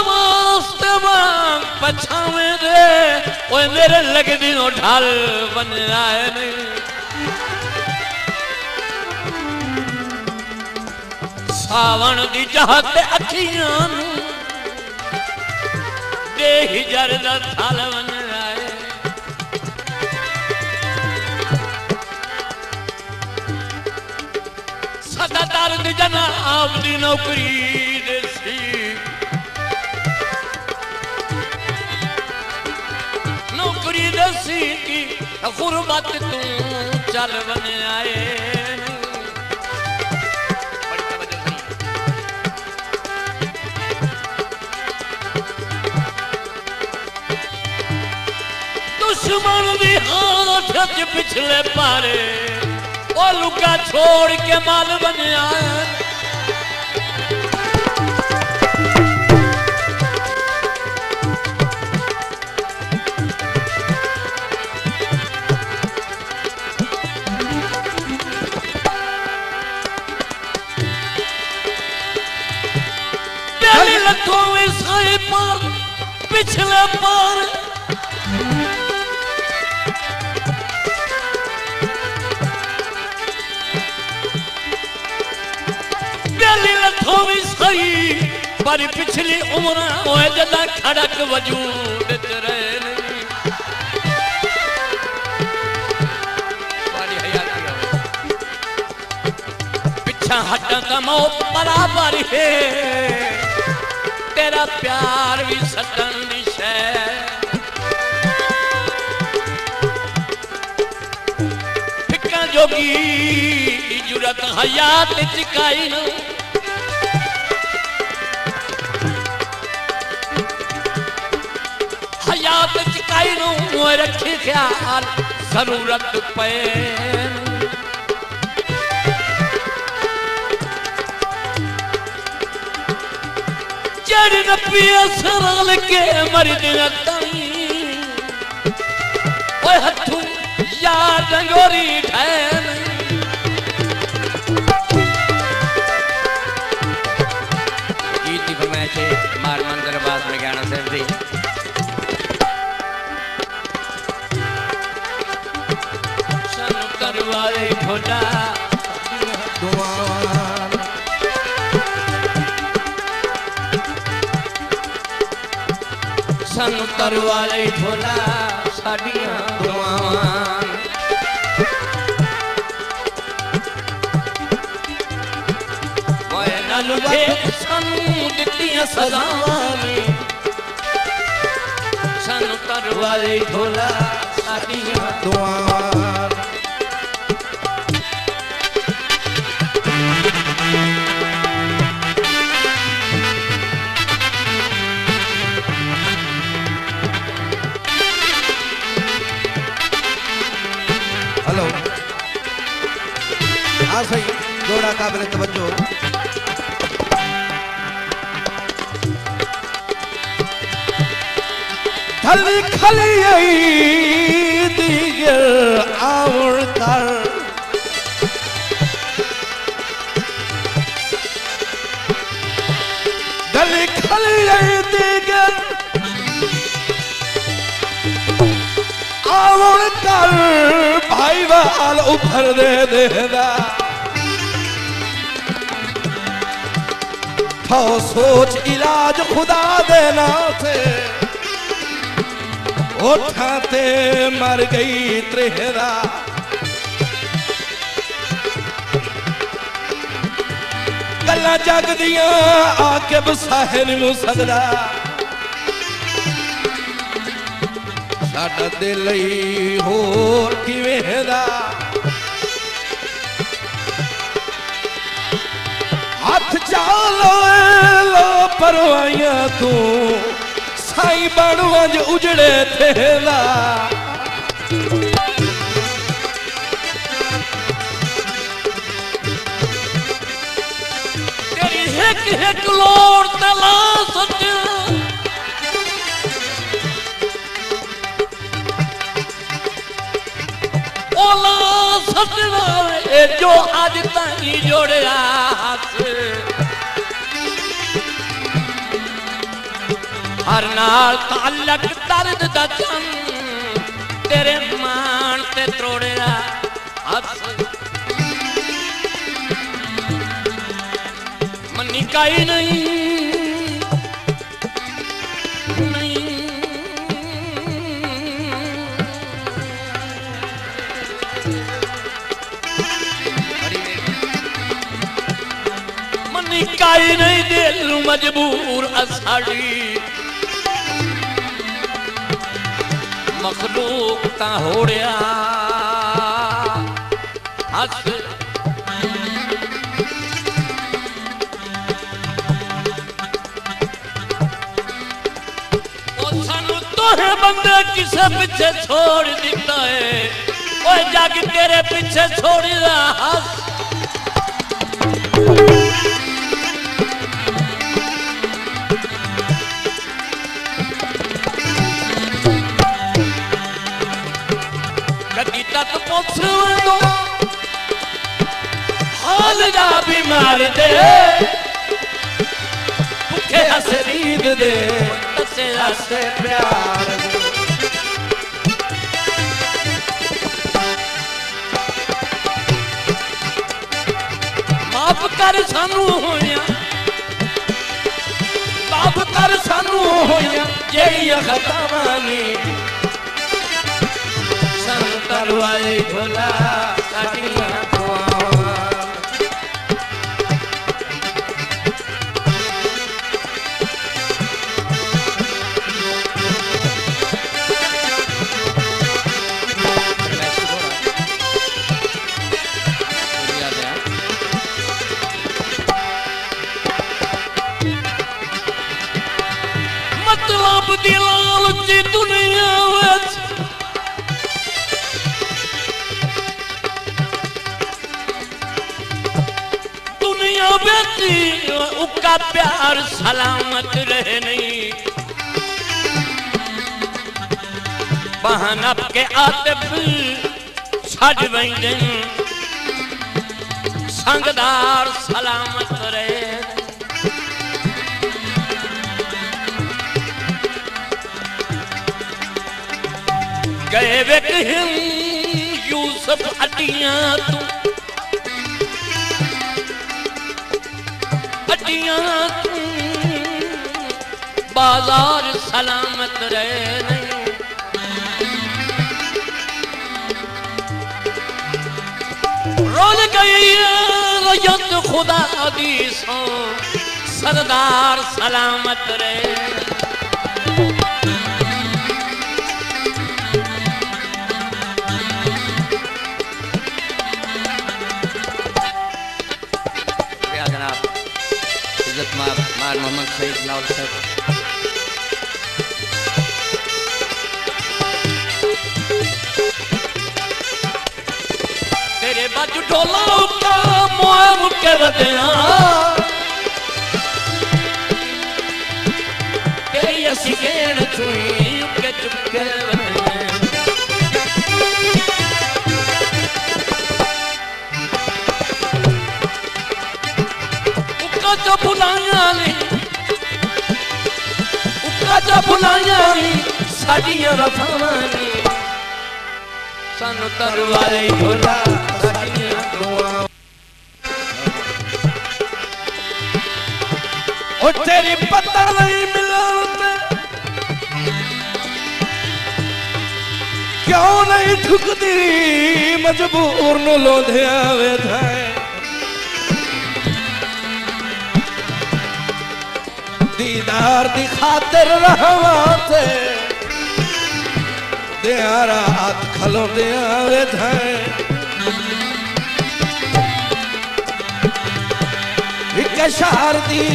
वास्ते पछावे दे ओए मेरे लगदी नो ढाल बन आए नहीं सावन दी चाहते अखियां दे हिजर दा थाल बन आए सदादार दी जनाब दी नौकरी देसी नौकरी देसी की गुरबत तू चल बन आए दुश्मन दी हाथ च पिछले पारे ओ लुका छोड़ के माल बन आए पहले लखों में सही पार पिछले पार सही पर पिछली उम्र होए जदा खड़क वजूद रहे पिछा हटा का मौत बराबर है तेरा प्यार भी सटन दिशा फिक्का जोगी जुरत हयात चिकाई न हयात चिकाई नो रखे ख्याल जरूरत पे जड़ न पिया सरल के मर दिन ताई ओए हथू यार रंगोरी ठहर गीत फरमाए थे मारमन दरबार में गाना साहब जी वाले खोला दुआवान सन तरवाले खोला साडियां दुआवान मोए नाल वे सानू दित्तियां सजावां सन तरवाले खोला साडियां दुआवान हेलो हाँ सही जोड़ा काबिल तवज्जो ढली खली दीगर आवर कर ढली खली दीगर आवर कर भाई वाल उभर दे देना तो सोच इलाज खुदा देना से उठाते मर गई त्रेहरा गल्ला जग दिया आके बसाहे नहीं सकदा साडा दिल ही होर किवें दा हाथ चालो लो परवाइयां तू साई बनवंज उजड़े थेला तेरी एक लोड़ तलाश ओला सजना जो आज ताई जोड़िया हर नाल ताल्लक दर्द दा चन तेरे मान ते त्रोड़िया हथ मनी काई नहीं मनी काई नहीं दिल मजबूर असाड़ी मखलूक ता होड़िया हस तोहे बंदे किसे पीछे छोड़ दिता है ओए जग तेरे पीछे छोड़ दिया हस कदी तक पुछ लो हाल जा बीमार दे भूखे हसरीद दे तसे हसे प्यार दे माफ कर सानू होया माफ कर सानू होया जेड़ियां खतावां ने तरवाई भोला साडियां दुआवां मतलब दी लालची दुनिया विच बेटी उका प्यार सलामत रहे नहीं बहन के आते छड़ वंजन संगदार सलामत रहे गए वेक यूसुफ अटियां तू बाजार सलामत रहे नहीं रोल गई रजत खुदा दी सो सरदार सलामत रहे मार मोहम्मद सईद लाल साहब तेरे बाजू ढोला उका मोए मुके वदया तेरी असी गेण छुई उके चुपके जो बुलाया ने उका जो बुलाया ने साडियां वफावां ने सानू तरवाए भोला साडियां दुआवां ओ तेरी पता नहीं मिलने क्यों नहीं ठुकदी मजबूर नु लोंधिया वे थाए दीदार दी खातिर रहवाते दियारा हाथ खलो दिया वे धाए एक शहर दी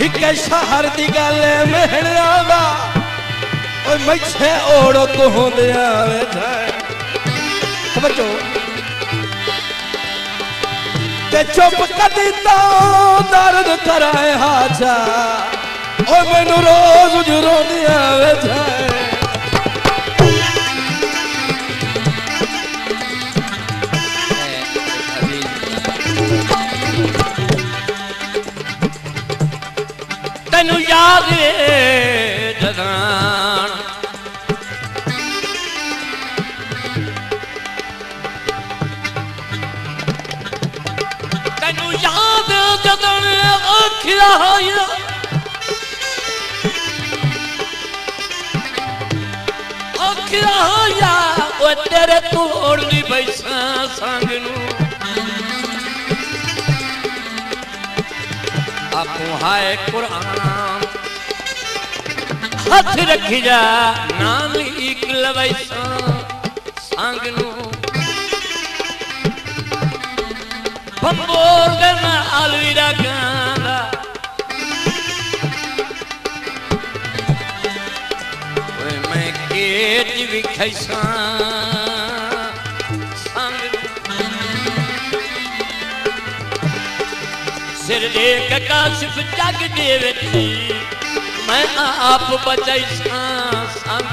एक शहर दी गल मेहरावा मैछे ओढ़ो को होंदे आवे जाए समझो ते चुप कदी तो दर्द कराए हाजा ओ मैनू रोज रोंदी आवे जाए तैनू याद वे जदान तैनू याद जदन आखिया आखिया ओ तेरे तोड़ दी बैसा संग नू आपू हाय कुरान हाथ रखी जा नाम लिख लवैसा संग नू बंबोर करना अलविदा गाना ओए मैं केट भी खैसा संग सिर देख काशिफ जग देवे थी मैं आप बचैसा संग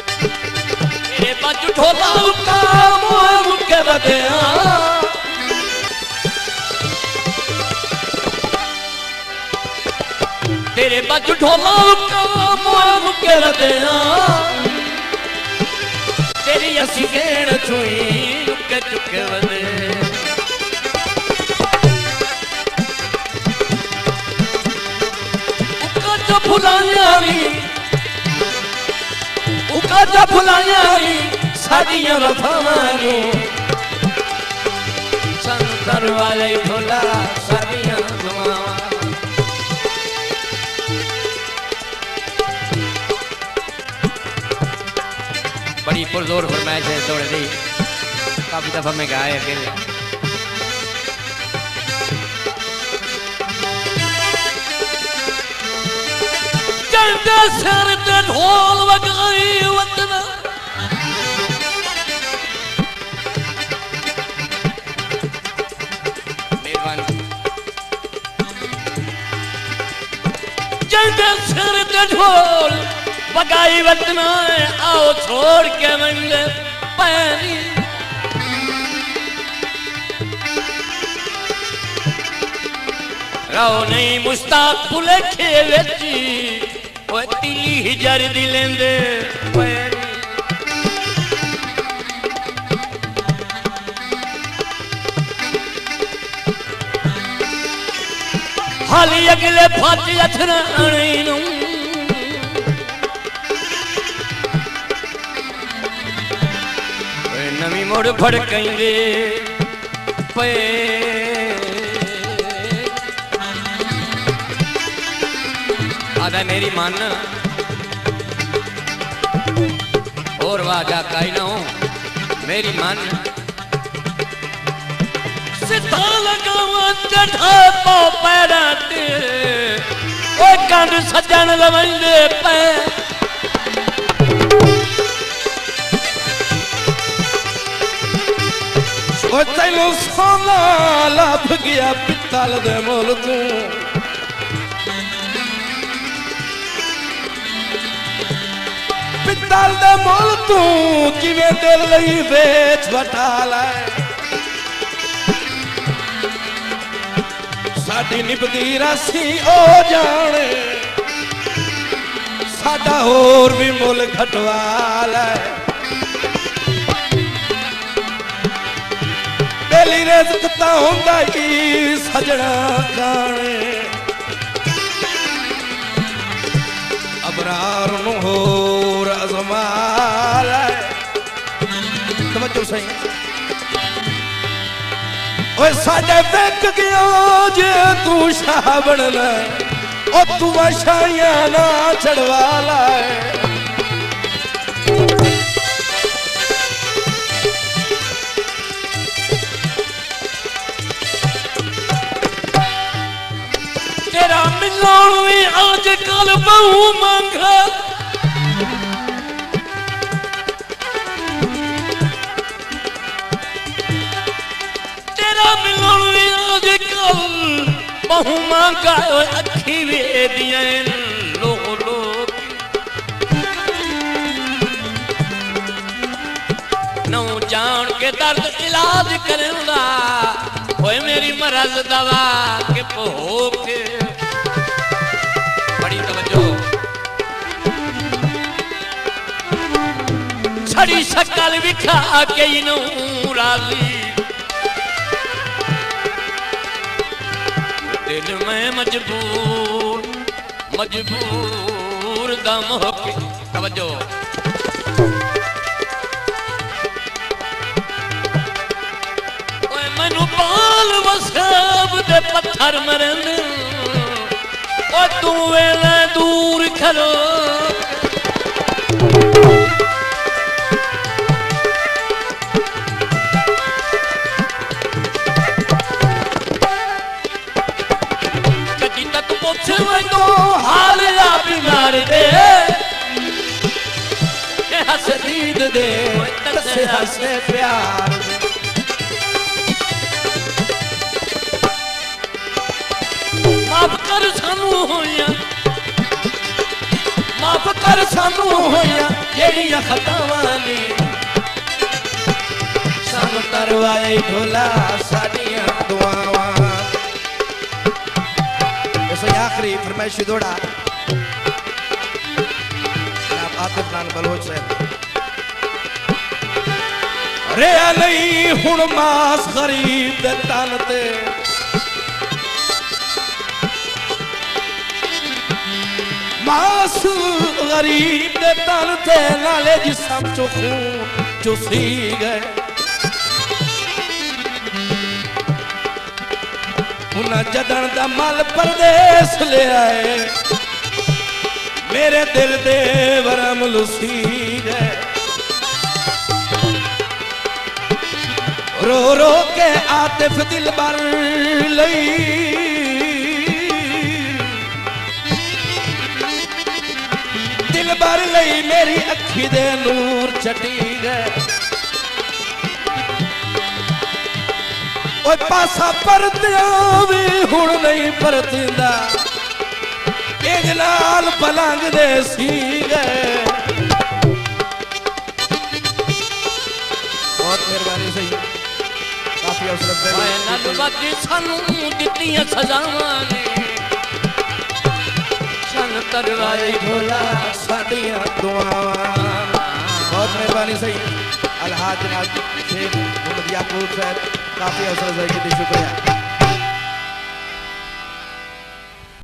तेरे बाजू ढोला का मुझके बदया तेरे बाजू ढोला का मुझके बदया तेरी असी गेड़ छुई रुके चुके बदे उका जो भुलाया साड़ियां वफावानू संतर वाले भुला साड़ियां दुआवा बड़ी पुरजोर फरमाइश है दौड़ दी काफी दफा मैं गाया अकेले चलते सर ते ढोल वगाई वतन चलते सर ते ढोल बगाई वतना आओ छोड़ के मंगे पैनी राव नहीं मुस्ताक पुलेखे वेची ओ तिली जर दिलेंदे पैनी हाली अगले फाटी अथराणी नू नवी मोड़ फड़केंगे पे आदा मेरी मन और वाजा काई ना हो मेरी मन सिद्धा लगावा चढ़ा पो पैरा ते ओ कंड सजन लवंदे पे ओ तैनू सोना लभ गया पित्तल दे मुल तू पित्तल दे मुल तू किवें दिल लई वेच वटा लै साडी निभदी रासी ओ जाने साडा होर भी मुल घटवा लै बेली रिज़्क़ तां हुंदा ही सजना गाने अबरार नूं होर अज़मा लै तवज्जो सही ओए साडे विक गया जे तू शाह बनना ओ तू शाहियां ना चढ़वा लै तेरा मिलान भी आज कल बहु मांगा तेरा मिलान भी आज कल बहु मांगा अखी वे दिया लो लो दर्द इलाज करना होए मेरी मरज दवा के भोग बड़ी तवज्जो छड़ी शक्ल विखा के इनू राजी दिल में मजबूर दम होके तवज्जो ओए मैनू बाल वसाब दे पत्थर मरन ओ तू वेले दूर खलो तो हाल या बीमार दे हसदीद दे तसे हसे प्यार माफ कर सानू होया जेड़ियां खतावां ने सानू तरवाए ढोला साडियां दुआवां आखिरी फरमाइश दौड़ा आप आतिफ खान बलोच साहब रे नहीं हुण मास गरीब दे तन ते मास गरीब दे तन ते नाले जिस्म चो खून चुसी गए जदन दा मल परदेस ले आए मेरे दिल दे वरम लुसी गए रो रो के आतिफ दिल बर लई मेरी अखी दे नूर चटी गए ओए पासा परतिया भी हुण नहीं परतिंदा इंज नाल पलंग दे सी गए बहुत मेहरबानी सही काफी अवसर पे नलवती सानू दित्तियां सजावां ने सन तरवाए ढोला साडियां दुआवां बहुत मेहरबानी सही अलहाज जनाब शेख मोहम्मद याकूब साहब काफी अवसर शुक्रिया।